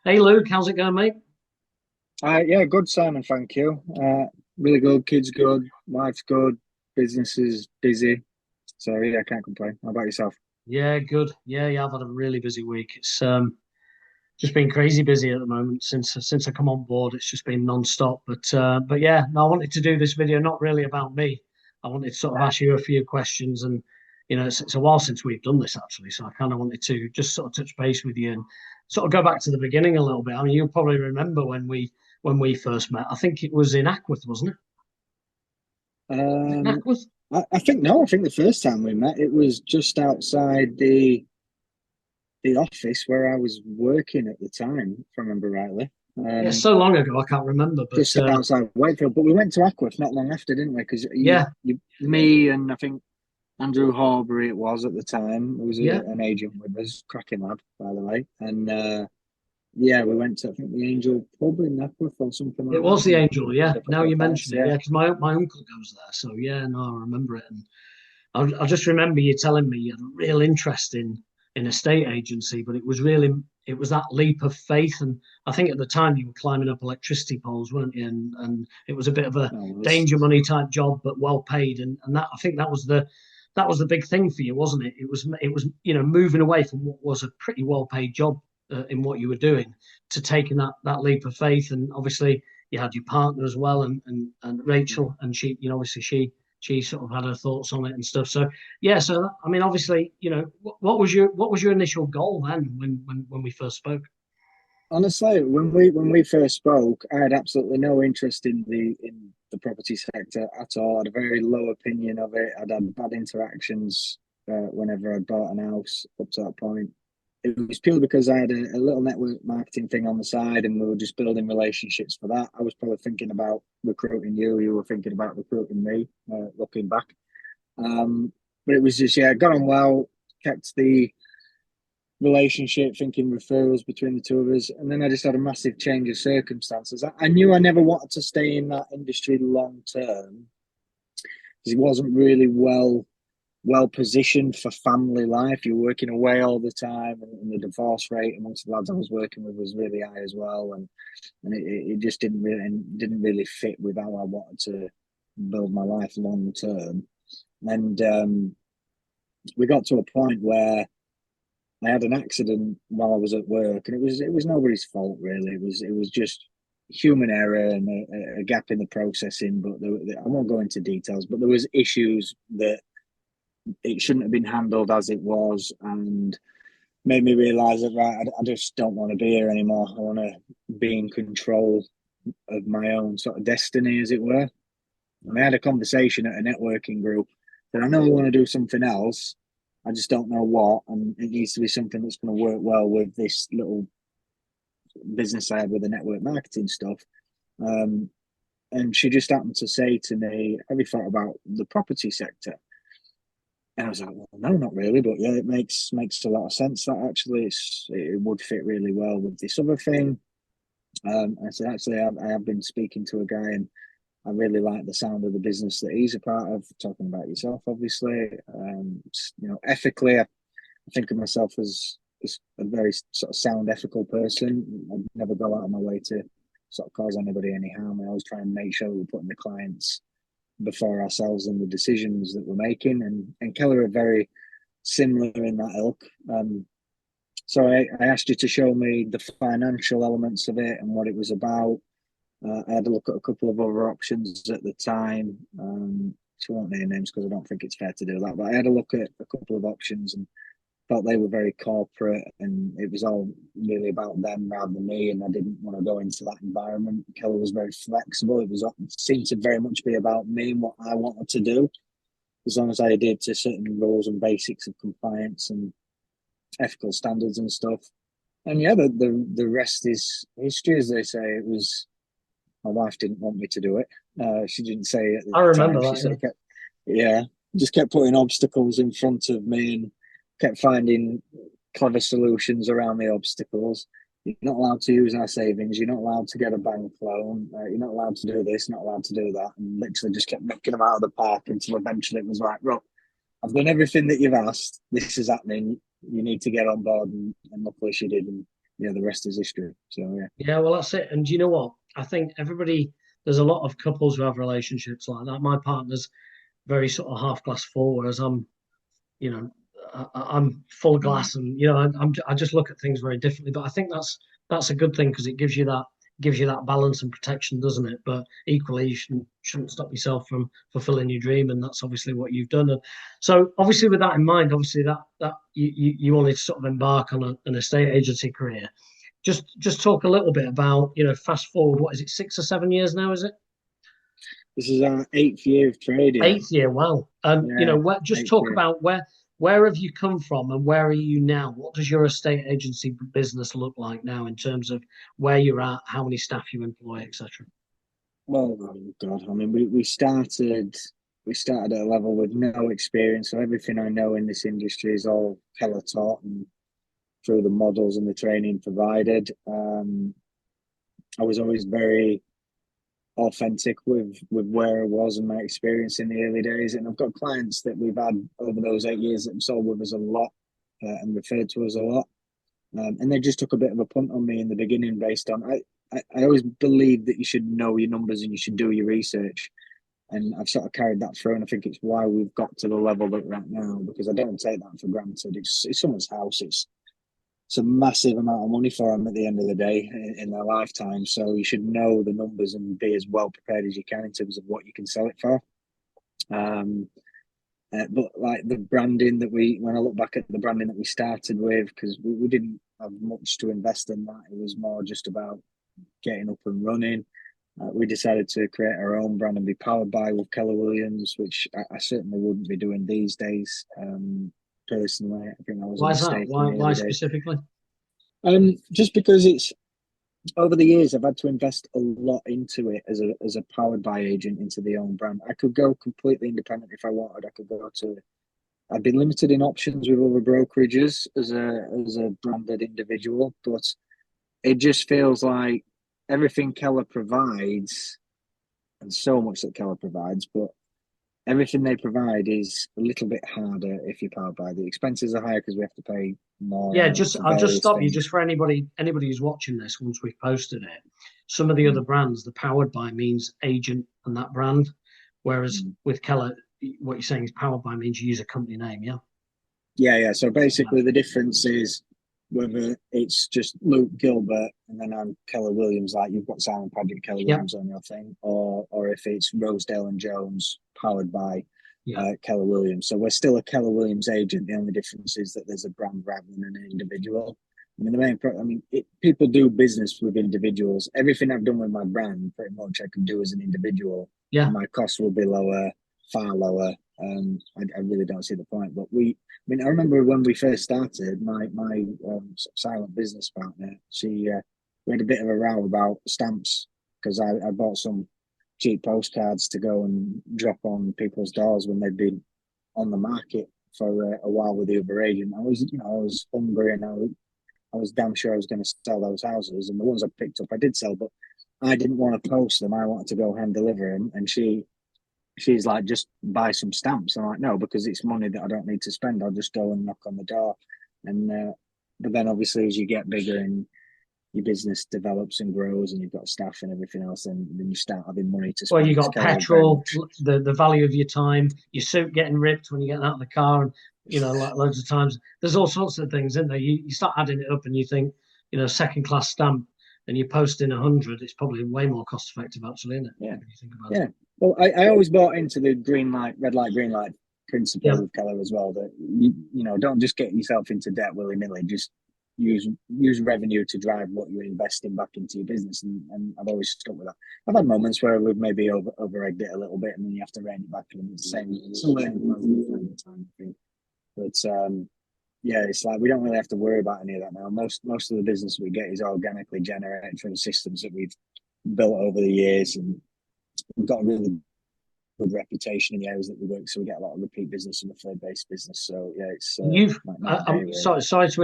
Hey Luke, how's it going, mate? Yeah, good, Simon. Thank you. Really good. Kids good. Wife's good. Business is busy. So yeah, I can't complain. How about yourself? Yeah, good. Yeah, I've had a really busy week. It's just been crazy busy at the moment since I come on board. It's just been non-stop. But yeah, no, I wanted to do this video not really about me. I wanted to sort of ask you a few questions, and it's a while since we've done this actually, so I kind of wanted to just sort of touch base with you and sort of go back to the beginning a little bit. I mean, you'll probably remember when we first met. I think it was in Ackworth, wasn't it? Was it in Um, Ackworth? I think no. I think the first time we met, it was just outside the office where I was working at the time, if I remember rightly. Yeah, Um, so long ago I can't remember, but just outside Wakefield. But we went to Ackworth not long after, didn't we? Because yeah, me, and I think Andrew Horbury it was at the time. Who was yeah. an agent with us, cracking lad, by the way, and. Yeah, we went to I think the Angel Pub in Naples or something It like that, was the and Angel, had yeah. a Now couple you of pints. mention it, Yeah, yeah, because my uncle goes there, so yeah, no, I remember it, and I just remember you telling me you had a real interest in a state agency, but it was that leap of faith, and I think at the time you were climbing up electricity poles, weren't you? And it was a bit of a no, it was. danger money type job, but well paid, and that I think that was the big thing for you, wasn't it? It was moving away from what was a pretty well paid job in what you were doing to taking that leap of faith, and obviously you had your partner as well, and Rachel, and she, obviously she sort of had her thoughts on it and stuff. So yeah, so I mean, obviously, what was your initial goal then when we first spoke? Honestly, when we first spoke, I had absolutely no interest in the property sector at all. I had a very low opinion of it. I'd had bad interactions whenever I bought an house up to that point. It was purely because I had a little network marketing thing on the side, and we were just building relationships for that. I was probably thinking about recruiting you. You were thinking about recruiting me. Looking back, but it was just yeah, got on well, kept the relationship, thinking referrals between the two of us. And then I just had a massive change of circumstances. I knew I never wanted to stay in that industry long term because it wasn't really well positioned for family life. You're working away all the time, and the divorce rate amongst the lads I was working with was really high as well. And it just didn't really fit with how I wanted to build my life long term. And we got to a point where I had an accident while I was at work, and it was nobody's fault really. It was just human error and a gap in the processing. But I won't go into details. But there was issues that it shouldn't have been handled as it was, and made me realise that right, I just don't want to be here anymore. I want to be in control of my own sort of destiny, as it were. And I had a conversation at a networking group that I know I want to do something else. I just don't know what, and it needs to be something that's going to work well with this little business I have with the network marketing stuff. Um, and she just happened to say to me, "Have you thought about the property sector?" And I was like, "Well, no, not really, but yeah, it makes a lot of sense. That actually, it would fit really well with this other thing." I said, "Actually, I have been speaking to a guy, and I really like the sound of the business that he's a part of. Talking about yourself, obviously, ethically, I think of myself as a very sort of sound, ethical person. I never go out of my way to sort of cause anybody any harm. I always try and make sure we're putting the clients before ourselves and the decisions that we're making. And Keller are very similar in that ilk. So I asked you to show me the financial elements of it and what it was about. I had a look at a couple of other options at the time. So I won't name names because I don't think it's fair to do that. But I had a look at a couple of options and felt they were very corporate, and it was all really about them rather than me. And I didn't want to go into that environment. Keller was very flexible. It seemed to very much be about me and what I wanted to do, as long as I adhered to certain rules and basics of compliance and ethical standards and stuff. And yeah, the rest is history, as they say. It was my wife didn't want me to do it. She didn't say it at the I remember time. She that, sort yeah. of kept, yeah, just kept putting obstacles in front of me and kept finding clever solutions around the obstacles. You're not allowed to use our savings. You're not allowed to get a bank loan. You're not allowed to do this. Not allowed to do that. And literally just kept knocking them out of the park until eventually it was like, "Look, I've done everything that you've asked. This is happening. You need to get on board." And luckily she did. And the rest is history. So yeah. Yeah, well, that's it. And do you know what? I think there's a lot of couples who have relationships like that. My partner's very sort of half glass full, whereas you know, I'm full Mm. glass, and I just look at things very differently. But I think that's a good thing because it gives you that balance and protection, doesn't it? But equally, you shouldn't stop yourself from fulfilling your dream, and that's obviously what you've done. And so, obviously, with that in mind, obviously that you wanted to sort of embark on an estate agency career. Just talk a little bit about, fast forward, what is it, 6 or 7 years now, is it? This is our 8th year of trading. Eighth year, wow. Yeah, Just eighth talk year. about where have you come from and where are you now? What does your estate agency business look like now in terms of where you're at, how many staff you employ, etc.? Well, oh God, I mean, we started at a level with no experience, so everything I know in this industry is all Keller taught and through the models and the training provided. I was always very authentic with where I was and my experience in the early days, and I've got clients that we've had over those 8 years that have sold with us a lot and referred to us a lot, and they just took a bit of a punt on me in the beginning based on I always believe that you should know your numbers and you should do your research. And I've sort of carried that through, and I think it's why we've got to the level that we're at now, because I don't take that for granted. It's someone's house. It's a massive amount of money for them at the end of the day in their lifetime. So you should know the numbers and be as well prepared as you can in terms of what you can sell it for. Um, but like the branding when I look back at the branding that we started with, because we didn't have much to invest in that. It was more just about getting up and running. We decided to create our own brand and be powered by with Keller Williams, which I certainly wouldn't be doing these days. Personally, I think that was a Why is that? mistake in the Why early days. specifically? Just because it's over the years, I've had to invest a lot into it as a powered by agent into the own brand. I could go completely independent if I wanted. I'd be limited in options with other brokerages as a branded individual, but it just feels like everything Keller provides, and so much that Keller provides, but everything they provide is a little bit harder if you're powered by. The expenses are higher because we have to pay more Yeah, on just for I'll just various stop you things. just for anybody who's watching this once we've posted it. Some of the other Mm, brands, the powered by means agent and that brand, whereas mm. with Keller, what you're saying is powered by means you use a company name, yeah? Yeah. So Yeah. basically, the difference is whether it's just Luke Gilbert and then I'm Keller Williams, like you've got Simon Paget Keller Yeah. Williams on your thing, or if it's Rosedale and Jones powered by Yeah. Keller Williams. So we're still a Keller Williams agent. The only difference is that there's a brand rather than an individual. I mean, people do business with individuals. Everything I've done with my brand, pretty much, I could do as an individual, Yeah. and my costs will be lower, far lower. I really don't see the point. But I mean, I remember when we first started, my silent business partner, we had a bit of a row about stamps because I bought some cheap postcards to go and drop on people's doors when they'd been on the market for a while with the other agent. I was hungry and I was damn sure I was going to sell those houses, and the ones I picked up I did sell, but I didn't want to post them. I wanted to go hand deliver them, and she's like, just buy some stamps. I'm like, no, because it's money that I don't need to spend. I'll just go and knock on the door. And but then obviously as you get bigger and your business develops and grows and you've got staff and everything else, and then you start having money to Well, spend. you Because got Keller was very petrol, much, the value of your time, your suit getting ripped when you get out of the car, and like loads of times. There's all sorts of things, isn't there? You start adding it up, and you think, second class stamp, and you post in 100. It's probably way more cost effective, actually, isn't it? yeah, When you think about yeah. it. Well, I always bought into the green light, red light, green light Yeah. principle with Keller as well. That don't just get yourself into debt willy nilly. Just use revenue to drive what you're investing back into your business, and I've always stuck with that. I've had moments where we've maybe over egged it a little bit, and then you have to rein it back, and it's the same. It's a learning time, I think. But yeah, it's like we don't really have to worry about any of that now. Most of the business we get is organically generated from the systems that we've built over the years, and we've got a really good reputation in the areas that we work, so we get a lot of repeat business and referred based business. So yeah, it's You've, night and day I'm really. sorry to